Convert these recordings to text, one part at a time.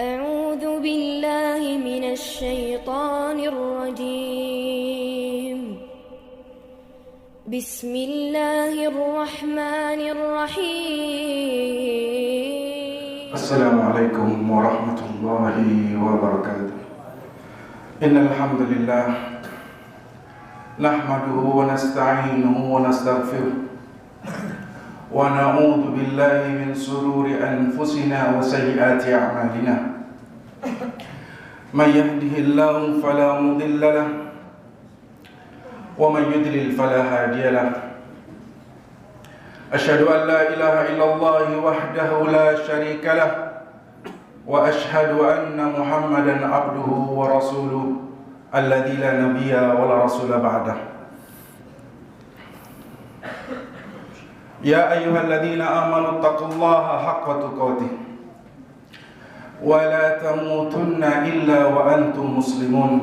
أعوذ بالله من الشيطان الرجيم بسم الله الرحمن الرحيم السلام عليكم ورحمة الله وبركاته. إن الحمد لله نحمده ونستعينه ونستغفره ونعوذ بالله من شرور أنفسنا وسيئات أعمالنا. من يهده الله فلا مضل له ومن يضلل فلا هادي له. أشهد أن لا إله إلا الله وحده لا شريك له وأشهد أن محمدا عبده ورسوله الذي لا نبي ولا رسول بعده. يا أيها الذين آمنوا اتقوا الله حق تقاته ولا تموتن إلا وأنتم مسلمون.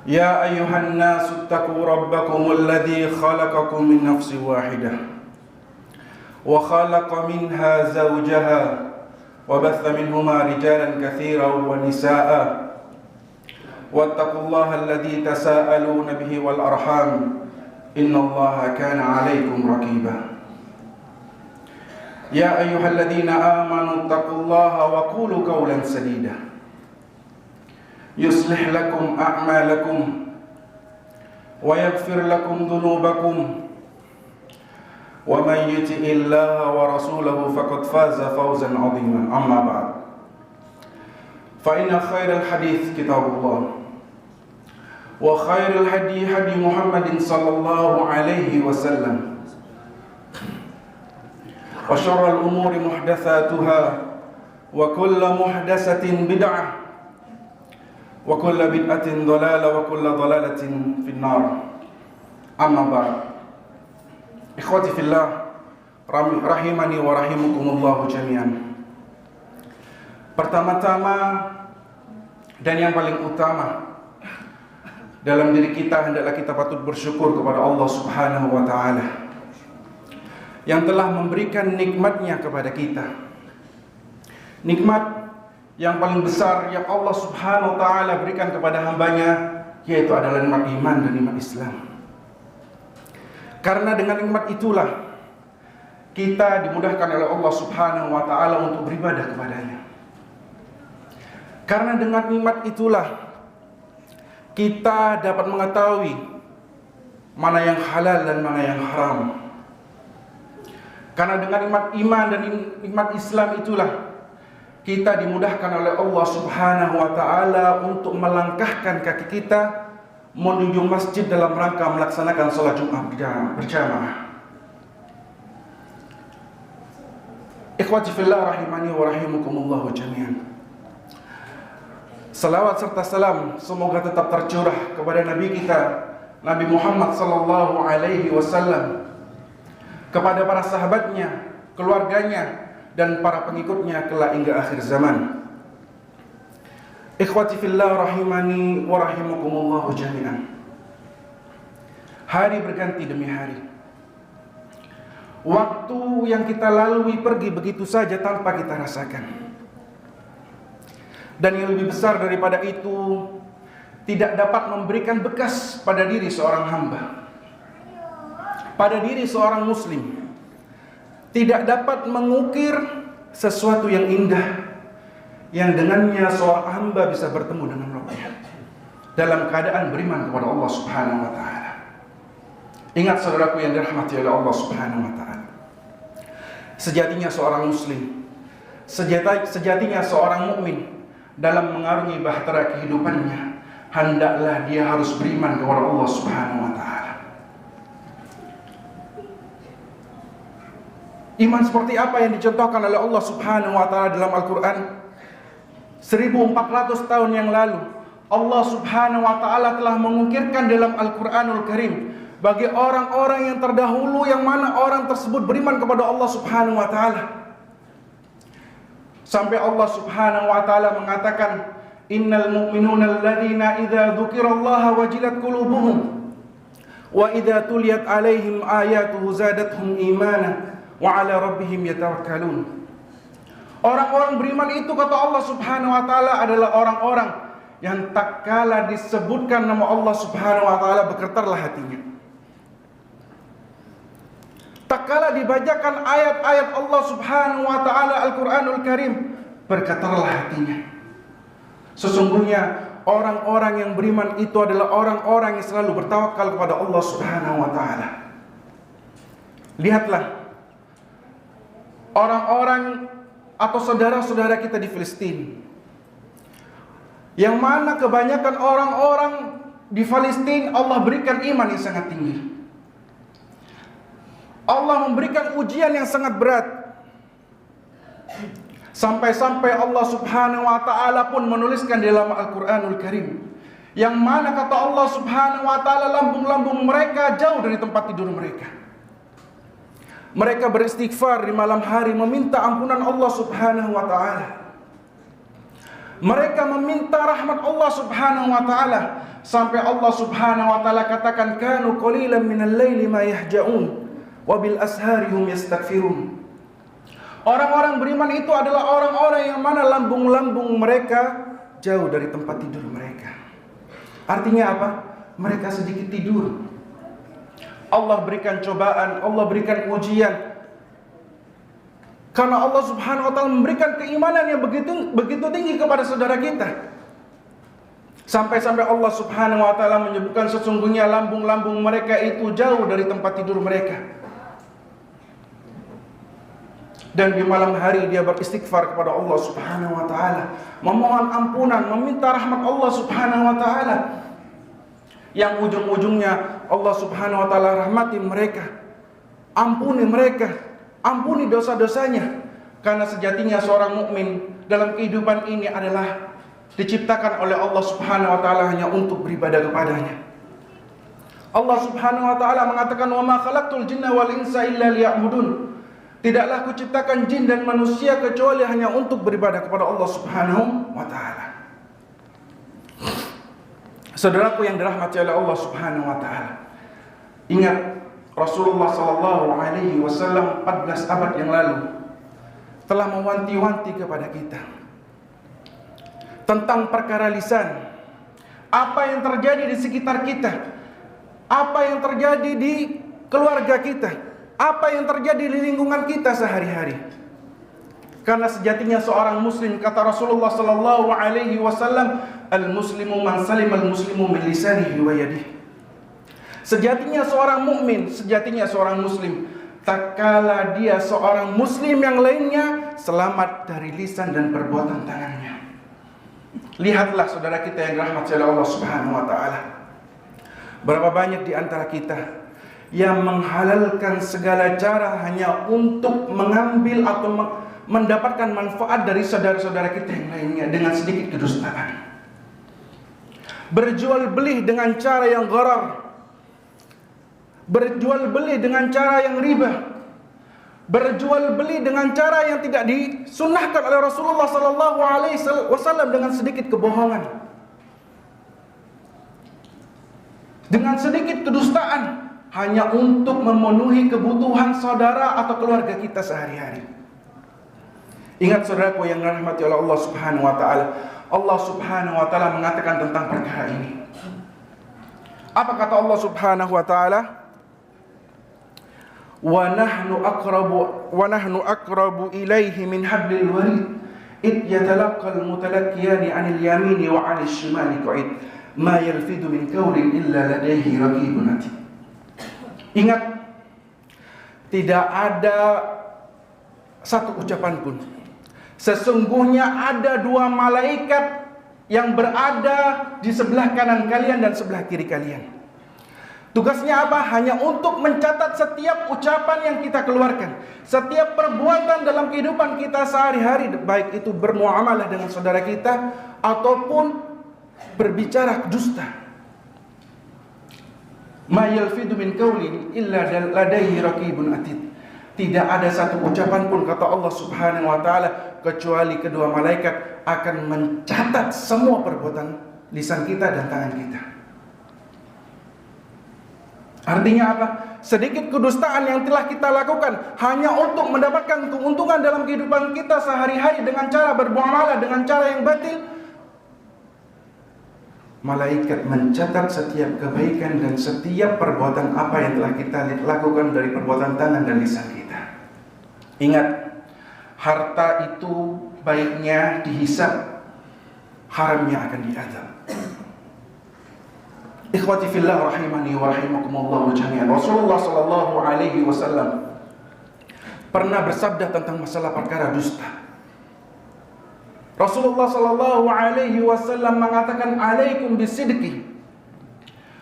يا أيها الناس اتقوا ربكم الذي خلقكم من نفس واحدة وخلق منها زوجها وبث منهما رجالا كثيرا ونساء واتقوا الله الذي تساءلون به والأرحام إن الله كان عليكم رقيبا. يا أيها الذين آمنوا اتقوا الله وقولوا قولا سديدا يصلح لكم أعمالكم ويغفر لكم ذنوبكم ومن يطع الله ورسوله فقد فاز فوزا عظيما. أما بعد فإن خير الحديث كتاب الله وخير الهدي هدي محمد صلى الله عليه وسلم وشر الأمور محدثاتها وكل محدثة بدعة وكل بدعة ضلالة وكل ضلالة في النار. أما بعد إخوتي في الله rahimani wa rahimukumullahu jami'an. Pertama-tama dan yang paling utama dalam diri kita hendaklah kita patut bersyukur kepada Allah Subhanahu wa taala yang telah memberikan nikmatnya kepada kita. Nikmat yang paling besar yang Allah Subhanahu wa taala berikan kepada hambanya yaitu adalah nikmat iman dan nikmat Islam. Karena dengan nikmat itulah kita dimudahkan oleh Allah Subhanahu wa taala untuk beribadah kepadanya. Karena dengan nikmat itulah kita dapat mengetahui mana yang halal dan mana yang haram. Karena dengan nikmat iman dan nikmat Islam itulah kita dimudahkan oleh Allah Subhanahu wa taala untuk melangkahkan kaki kita menuju masjid dalam rangka melaksanakan salat Jumat berjamaah. Ikhwati fillah rahimani wa rahimukumullah jami'an. Salawat serta salam semoga tetap tercurah kepada Nabi kita Nabi Muhammad sallallahu alaihi wasallam, kepada para sahabatnya, keluarganya dan para pengikutnya kelak hingga akhir zaman. Ikhwati fillah rahimani wa rahimakumullah jami'an. Hari berganti demi hari. Waktu yang kita lalui pergi begitu saja tanpa kita rasakan. Dan yang lebih besar daripada itu, tidak dapat memberikan bekas pada diri seorang hamba, pada diri seorang muslim. Tidak dapat mengukir sesuatu yang indah yang dengannya seorang hamba bisa bertemu dengan Rabbnya dalam keadaan beriman kepada Allah Subhanahu wa taala. Ingat saudaraku yang dirahmati oleh Allah Subhanahu wa taala, sejatinya seorang muslim, sejatinya seorang mukmin dalam mengarungi bahtera kehidupannya, hendaklah dia harus beriman kepada Allah Subhanahu wa taala. Iman seperti apa yang dicontohkan oleh Allah Subhanahu wa taala dalam Al-Qur'an? 1400 tahun yang lalu Allah Subhanahu wa taala telah mengukirkan dalam Al-Qur'anul Karim bagi orang-orang yang terdahulu yang mana orang tersebut beriman kepada Allah Subhanahu wa taala. Sampai Allah Subhanahu wa taala mengatakan, "Innal mu'minuna alladzina idza dzukirallaha wajilat qulubuhum wa idza tuliyat 'alaihim ayatuhu zadatuhum imana wa 'ala rabbihim yatawakkalun." Orang-orang beriman itu kata Allah Subhanahu wa taala adalah orang-orang yang tak kala disebutkan nama Allah Subhanahu wa taala bergetarlah hatinya. Tak kala dibacakan ayat-ayat Allah Subhanahu wa taala Al-Qur'anul Karim, bergetarlah hatinya. Sesungguhnya orang-orang yang beriman itu adalah orang-orang yang selalu bertawakal kepada Allah Subhanahu wa taala. Lihatlah orang-orang atau saudara-saudara kita di Palestina, yang mana kebanyakan orang-orang di Palestina Allah berikan iman yang sangat tinggi. Allah memberikan ujian yang sangat berat. Sampai-sampai Allah Subhanahu wa taala pun menuliskan di dalam Al-Qur'anul Karim, yang mana kata Allah Subhanahu wa taala lambung-lambung mereka jauh dari tempat tidur mereka. Mereka beristighfar di malam hari meminta ampunan Allah Subhanahu wa taala. Mereka meminta rahmat Allah Subhanahu wa taala sampai Allah Subhanahu wa taala katakan kanu qalilan minal laili ma yahja'un wa bil ashari hum yastaghfirun. Orang-orang beriman itu adalah orang-orang yang mana lambung-lambung mereka jauh dari tempat tidur mereka. Artinya apa? Mereka sedikit tidur. Allah berikan cobaan, Allah berikan ujian. Karena Allah Subhanahu wa taala memberikan keimanan yang begitu tinggi kepada saudara kita. Sampai-sampai Allah Subhanahu wa taala menyebutkan sesungguhnya lambung-lambung mereka itu jauh dari tempat tidur mereka. Dan di malam hari dia beristighfar kepada Allah Subhanahu wa taala, memohon ampunan, meminta rahmat Allah Subhanahu wa taala. Yang ujung-ujungnya Allah Subhanahu wa taala rahmati mereka, ampuni mereka, ampuni dosa-dosanya. Karena sejatinya seorang mukmin dalam kehidupan ini adalah diciptakan oleh Allah Subhanahu wa taala hanya untuk beribadah kepadanya. Allah Subhanahu wa taala mengatakan, "Wa ma khalaqtul jinna wal insa illa liya'budun." Tidaklah kuciptakan jin dan manusia kecuali hanya untuk beribadah kepada Allah Subhanahu wa taala. Saudaraku yang dirahmati oleh Allah Subhanahu wa taala, ingat Rasulullah sallallahu alaihi wasallam 14 abad yang lalu telah mewanti-wanti kepada kita tentang perkara lisan. Apa yang terjadi di sekitar kita, apa yang terjadi di keluarga kita, apa yang terjadi di lingkungan kita sehari-hari. Karena sejatinya seorang muslim, kata Rasulullah sallallahu alaihi wasallam, al-muslimu man salima al-muslimu min lisanihi wa yadihi. Sejatinya seorang mukmin, sejatinya seorang muslim, tak kala dia seorang muslim yang lainnya selamat dari lisan dan perbuatan tangannya. Lihatlah saudara kita yang dirahmati oleh Allah Subhanahu wa taala. Berapa banyak di antara kita yang menghalalkan segala cara hanya untuk mengambil atau mendapatkan manfaat dari saudara-saudara kita yang lainnya dengan sedikit kedustaan. Berjual beli dengan cara yang gharar, berjual beli dengan cara yang riba, berjual beli dengan cara yang tidak disunnahkan oleh Rasulullah sallallahu alaihi wasallam dengan sedikit kebohongan, dengan sedikit kedustaan hanya untuk memenuhi kebutuhan saudara atau keluarga kita sehari-hari. Ingat saudaraku yang dirahmati oleh Allah Subhanahu wa taala, Allah Subhanahu wa taala mengatakan tentang perkara ini. Apa kata Allah Subhanahu wa taala? Wa nahnu aqrabu ilaihi min hablil warid id yatalaqqal mutalaqqiyani 'anil yamini wa 'anil shimali qa'id ma yalfidu min qawlin illa ladayhi raqibun atid. Ingat, tidak ada satu ucapan pun. Sesungguhnya ada dua malaikat yang berada di sebelah kanan kalian dan sebelah kiri kalian. Tugasnya apa? Hanya untuk mencatat setiap ucapan yang kita keluarkan, setiap perbuatan dalam kehidupan kita sehari-hari, baik itu bermuamalah dengan saudara kita ataupun berbicara dusta. Ma yalfidu min qawlin illa ladayhi raqibun atid. Tidak ada satu ucapan pun, kata Allah Subhanahu wa taala, kecuali kedua malaikat akan mencatat semua perbuatan lisan kita dan tangan kita. Artinya apa? Sedikit kedustaan yang telah kita lakukan hanya untuk mendapatkan keuntungan dalam kehidupan kita sehari-hari dengan cara bermuamalah dengan cara yang batil, malaikat mencatat setiap kebaikan dan setiap perbuatan apa yang telah kita lakukan dari perbuatan tangan dan lisan kita. Ingat, harta itu baiknya dihisab, haramnya akan diazab. Ikhwati fillah rahimani wa rahimakumullah jami'an. Rasulullah sallallahu alaihi wasallam pernah bersabda tentang masalah perkara dusta. Rasulullah sallallahu alaihi wasallam mengatakan, "Alaikum bisidqi,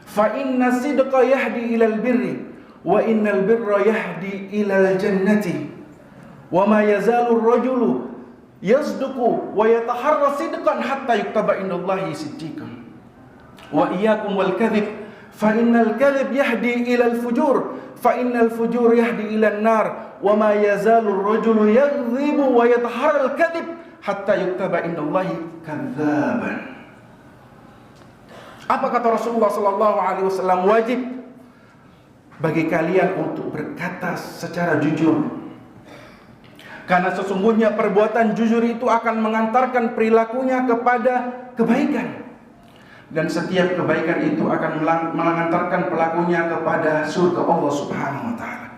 fa inna sidqa yahdi ilal birri, wa innal birra yahdi ilal jannati, wa ma yazalu ar-rajulu yasduqu wa yataharra sidqan hatta yuktaba indallahi siddiqan. Wa iyyakum wal kadhib, fa innal kadhib yahdi ilal fujur, fa innal fujur yahdi ilan nar, wa ma yazalu ar-rajulu yakdhibu wa yataharra al-kadhib hatta yuktaba indallahi kadzaban." Apa kata Rasulullah sallallahu alaihi wasallam? Wajib bagi kalian untuk berkata secara jujur. Karena sesungguhnya perbuatan jujur itu akan mengantarkan perilakunya kepada kebaikan. Dan setiap kebaikan itu akan mengantarkan pelakunya kepada surga Allah Subhanahu wa taala.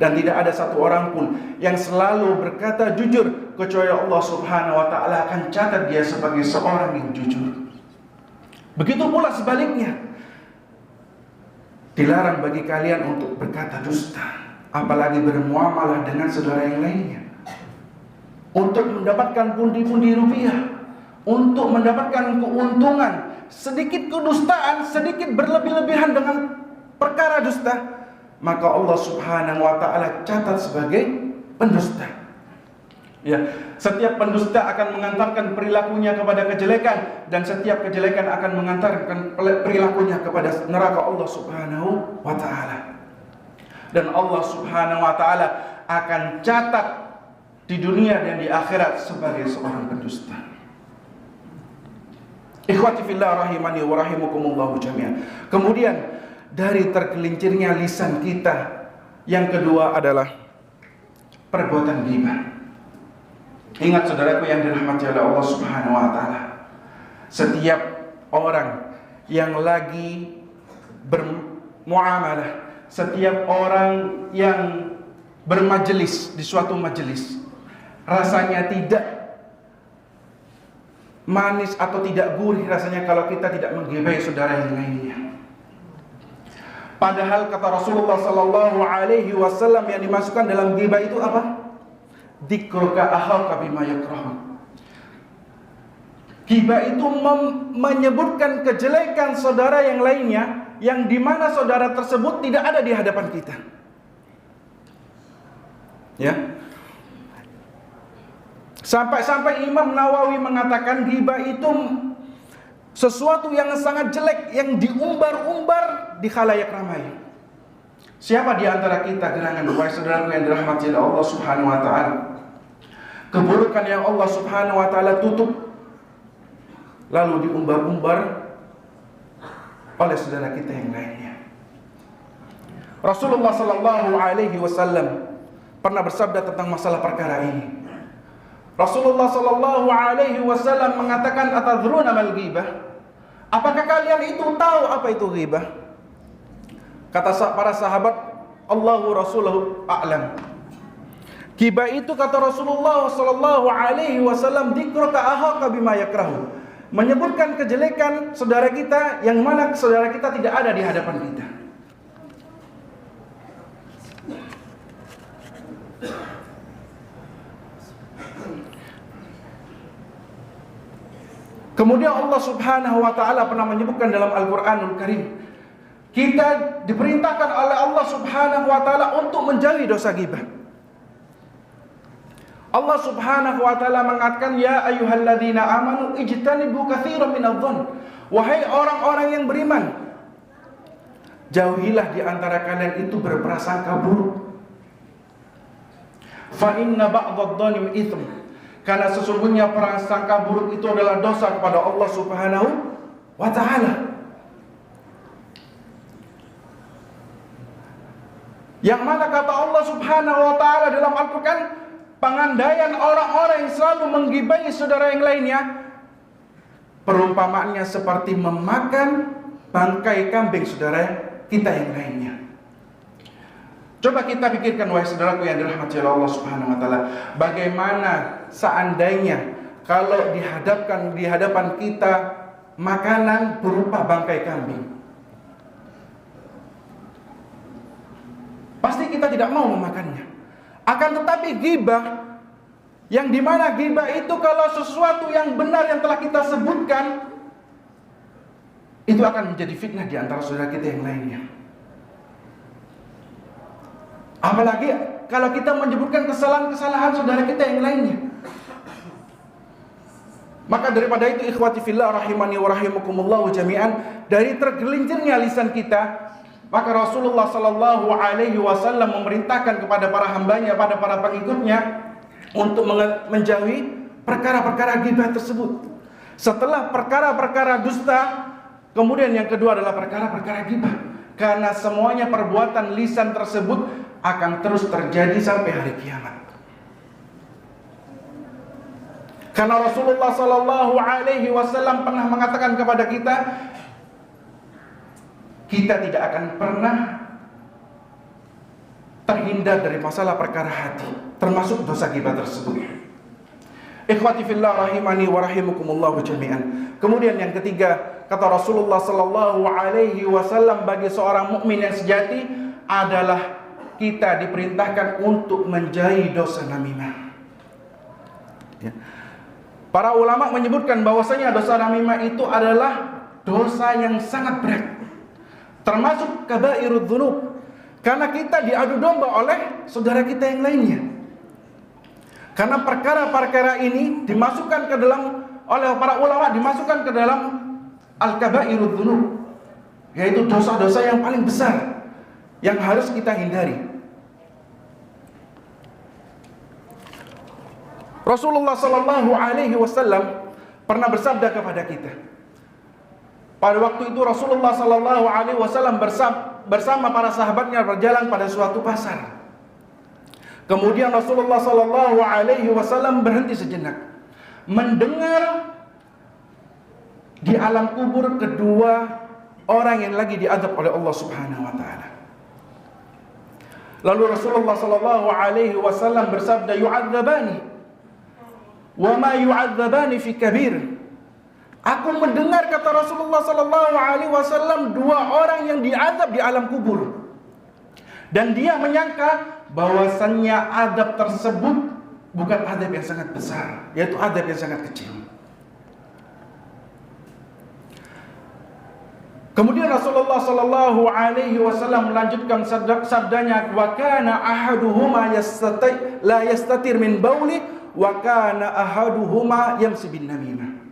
Dan tidak ada satu orang pun yang selalu berkata jujur kecuali Allah Subhanahu wa taala akan catat dia sebagai seorang yang jujur. Begitu pula sebaliknya. Dilarang bagi kalian untuk berkata dusta, apalagi bermuamalah dengan saudara yang lainnya. Untuk mendapatkan pundi-pundi rupiah, untuk mendapatkan keuntungan, sedikit kedustaan, sedikit berlebih-lebihan dengan perkara dusta, maka Allah Subhanahu wa taala catat sebagai pendusta. Ya, setiap pendusta akan mengantarkan perilakunya kepada kejelekan, dan setiap kejelekan akan mengantarkan perilakunya kepada neraka Allah Subhanahu wa taala. Dan Allah Subhanahu wa taala akan catat di dunia dan di akhirat sebagai seorang pendusta. Ikhwati fillah rahimani wa rahimakumullah jami'an. Kemudian dari tergelincirnya lisan kita, yang kedua adalah perbuatan ghibah. Ingat saudaraku yang dirahmati oleh Allah Subhanahu wa taala, setiap orang yang lagi bermuamalah, setiap orang yang bermajelis di suatu majelis, rasanya tidak manis atau tidak gurih rasanya kalau kita tidak menggibahi saudara yang lainnya. Padahal kata Rasulullah sallallahu alaihi wasallam yang dimasukkan dalam ghibah itu apa? Dzikruka akhaka bima yakrahu. Ghibah itu menyebutkan kejelekan saudara yang lainnya, yang dimana saudara tersebut tidak ada di hadapan kita. Ya. Sampai-sampai Imam Nawawi mengatakan ghibah itu sesuatu yang sangat jelek yang diumbar-umbar di khalayak ramai. Siapa di antara kita gerangan wahai saudaraku yang dirahmati oleh Allah Subhanahu wa taala, keburukan yang Allah Subhanahu wa taala tutup lalu diumbar-umbar oleh saudara kita yang lainnya. Rasulullah sallallahu alaihi wasallam pernah bersabda tentang masalah perkara ini. Rasulullah sallallahu alaihi wasallam mengatakan, "Atadruna mal ghibah?" Apakah kalian itu tahu apa itu ghibah? Kata para sahabat, "Allahu rasuluhu a'lam." Ghibah itu kata Rasulullah sallallahu alaihi wasallam, "Dzikruka akhaka bima yakrahu." Menyebutkan kejelekan saudara kita yang mana saudara kita tidak ada di hadapan kita. Kemudian Allah Subhanahu wa taala pernah menyebutkan dalam Al-Qur'anul Karim, kita diperintahkan oleh Allah Subhanahu wa taala untuk menjauhi dosa ghibah. Allah Subhanahu wa taala mengatakan, "Ya ayyuhalladzina amanu ijtanibu katsiran minadh-dhonn." Wahai orang-orang yang beriman, jauhilah di antara kalian itu berprasangka buruk. Fa inna ba'dadh-dhonni itsm. Karena sesungguhnya prasangka buruk itu adalah dosa kepada Allah Subhanahu wa taala. Yang mana kata Allah Subhanahu wa taala dalam Al-Qur'an, pengandaian orang-orang yang selalu menggibahi saudara yang lainnya perumpamaannya seperti memakan bangkai kambing saudara kita yang lainnya. Coba kita pikirkan wahai saudaraku yang dirahmati oleh Allah Subhanahu wa taala, bagaimana seandainya kalau di hadapan kita makanan berupa bangkai kambing. Pasti kita tidak mau memakannya. Akan tetapi ghibah, yang dimana ghibah itu kalau sesuatu yang benar yang telah kita sebutkan, itu akan menjadi fitnah di antara saudara kita yang lainnya. Apalagi kalau kita menyebutkan kesalahan-kesalahan saudara kita yang lainnya. Maka daripada itu ikhwati fillah rahimani wa rahimakumullah jami'an, dari tergelincirnya lisan kita, maka Rasulullah sallallahu alaihi wasallam memerintahkan kepada para hambanya, pada para pengikutnya untuk menjauhi perkara-perkara ghibah tersebut. Setelah perkara-perkara dusta, kemudian yang kedua adalah perkara-perkara ghibah. Karena semuanya perbuatan lisan tersebut akan terus terjadi sampai hari kiamat. Karena Rasulullah sallallahu alaihi wasallam pernah mengatakan kepada kita, kita tidak akan pernah terhindar dari masalah perkara hati, termasuk dosa ghibah tersebut. Ikhwati fillah rahimani wa rahimakumullah jami'an. Kemudian yang ketiga, kata Rasulullah sallallahu alaihi wasallam, bagi seorang mukmin yang sejati adalah kita diperintahkan untuk menjauhi dosa namimah. Ya. Para ulama menyebutkan bahwasanya dosa namimah itu adalah dosa yang sangat berat, termasuk kabairud dzunub, karena kita diadu domba oleh saudara kita yang lainnya. Karena perkara-perkara ini dimasukkan ke dalam, oleh para ulama dimasukkan ke dalam al-kabairud dzunub, yaitu dosa-dosa yang paling besar yang harus kita hindari. Rasulullah sallallahu alaihi wasallam pernah bersabda kepada kita. Pada waktu itu Rasulullah sallallahu alaihi wasallam bersama para sahabatnya berjalan pada suatu pasar. Kemudian Rasulullah sallallahu alaihi wasallam berhenti sejenak, mendengar di alam kubur kedua orang yang lagi diazab oleh Allah Subhanahu wa taala. Lalu Rasulullah sallallahu alaihi wasallam bersabda, yu'adzabani wa ma yu'adzabani fi kabir. Aku mendengar, kata Rasulullah sallallahu alaihi wasallam, dua orang yang diazab di alam kubur. Dan dia menyangka bahwasannya azab tersebut bukan azab yang sangat besar, yaitu azab yang sangat kecil. Kemudian Rasulullah sallallahu alaihi wasallam melanjutkan sabdanya, wa kana ahaduhuma la yastatir min bauli wa kana ahaduhuma yamsi bin namimah.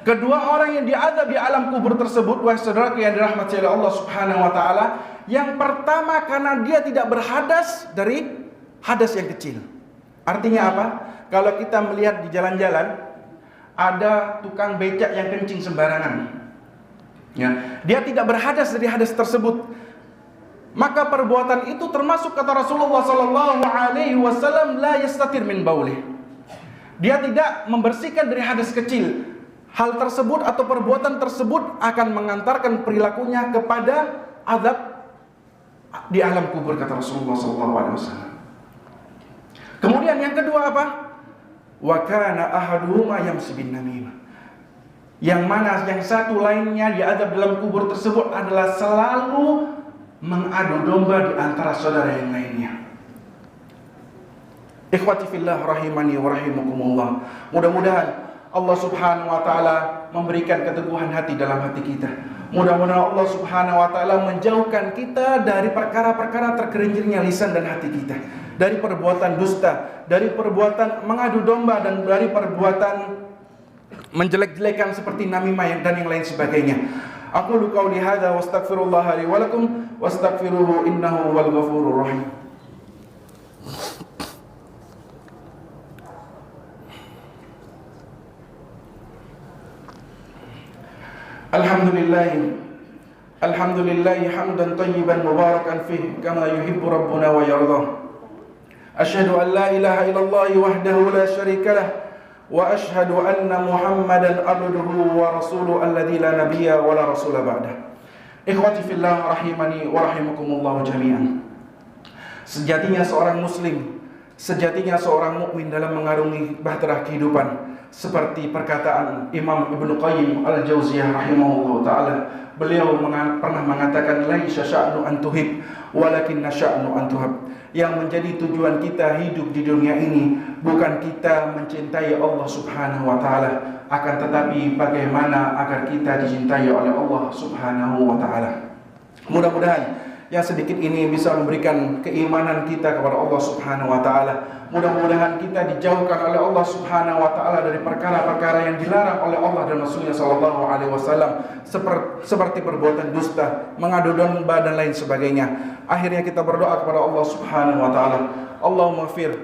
Kedua orang yang diazab di alam kubur tersebut, wahai saudara yang dirahmati oleh Allah Subhanahu wa taala, yang pertama karena dia tidak berhadas dari hadas yang kecil. Artinya apa? Kalau kita melihat di jalan-jalan ada tukang becak yang kencing sembarangan, ya, dia tidak berhadas dari hadas tersebut, maka perbuatan itu termasuk, kata Rasulullah sallallahu alaihi wasallam, la yastatir min baulih. Dia tidak membersihkan dari hadas kecil. Hal tersebut atau perbuatan tersebut akan mengantarkan perilakunya kepada azab di alam kubur, kata Rasulullah sallallahu alaihi wasallam. Kemudian yang kedua apa? Wa kana ahaduhuma yamsi bin namimah. Yang mana yang satu lainnya diazab dalam kubur tersebut adalah selalu mengadu domba di antara saudara yang lainnya. Ikhwati fillah rahimani wa rahimakumullah. Mudah-mudahan Allah Subhanahu wa taala memberikan keteguhan hati dalam hati kita. Mudah-mudahan Allah Subhanahu wa taala menjauhkan kita dari perkara-perkara tergelincirnya lisan dan hati kita, dari perbuatan dusta, dari perbuatan mengadu domba, dan dari perbuatan menjelek-jelekan seperti namimah dan yang lain sebagainya. Aqulu qauli hadza wa astaghfirullah li wa lakum wastaghfiruhu innahu wal ghafurur rahim. Alhamdulillah Alhamdulillahi hamdan tayyiban mubarakan fih kama yuhibbu rabbuna wa yardah. Asyhadu an la ilaha illallah wahdahu la syarika lah wa asyhadu anna Muhammadan abduhu wa rasuluhu alladzi la nabiyya wa la rasula ba'dah. Ikhwati fillah rahimani wa rahimakumullah jami'an. Sejatinya seorang muslim, sejatinya seorang mukmin dalam mengarungi bahtera kehidupan, seperti perkataan Imam Ibnu Qayyim Al-Jauziyah rahimahullah ta'ala. Beliau pernah mengatakan, laisa sya'nu an tuhib walakinna sya'nu an tuhab. Yang menjadi tujuan kita hidup di dunia ini bukan kita mencintai Allah subhanahu wa ta'ala, akan tetapi bagaimana agar kita dicintai oleh Allah subhanahu wa ta'ala. Mudah-mudahan yang sedikit ini bisa memberikan keimanan kita kepada Allah subhanahu wa ta'ala. Mudah-mudahan kita dijauhkan oleh Allah subhanahu wa ta'ala dari perkara-perkara yang dilarang oleh Allah dan Rasulnya sallallahu alaihi wasallam, seperti perbuatan dusta, mengadu domba dan lain sebagainya. Akhirnya kita berdoa kepada Allah subhanahu wa ta'ala, Allahumma fir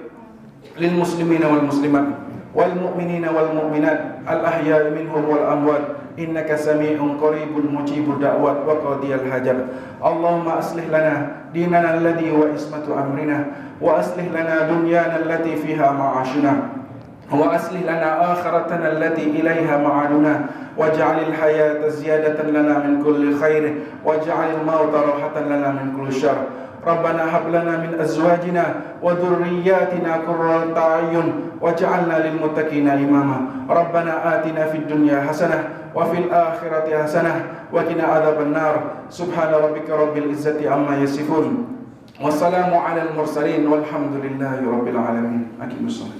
lil muslimina wal muslimat wal mu'minina wal mu'minat al ahya'i minhum wal amwat innaka sami'un qaribun mujibud da'wat wa qadiyal hajat. Allahumma aslih lana dinana alladhi wa ismatu amrina wa aslih lana dunyana allati fiha ma'ashuna wa aslih lana akhiratana allati ilaiha ma'aduna waj'alil hayata ziyadatan lana min kulli khair waj'alil mauta rahatan lana min kulli syarr. Rabbana hab lana min azwajina wa dhurriyyatina qurrata a'yun waj'alna lil muttaqina imama. Rabbana atina fid dunya hasanah wa fil akhirati hasanah wa qina adzaban nar. Subhana rabbika rabbil izzati amma yasifun. Wassalamu alal mursalin walhamdulillahi rabbil alamin. Aqimus shalah.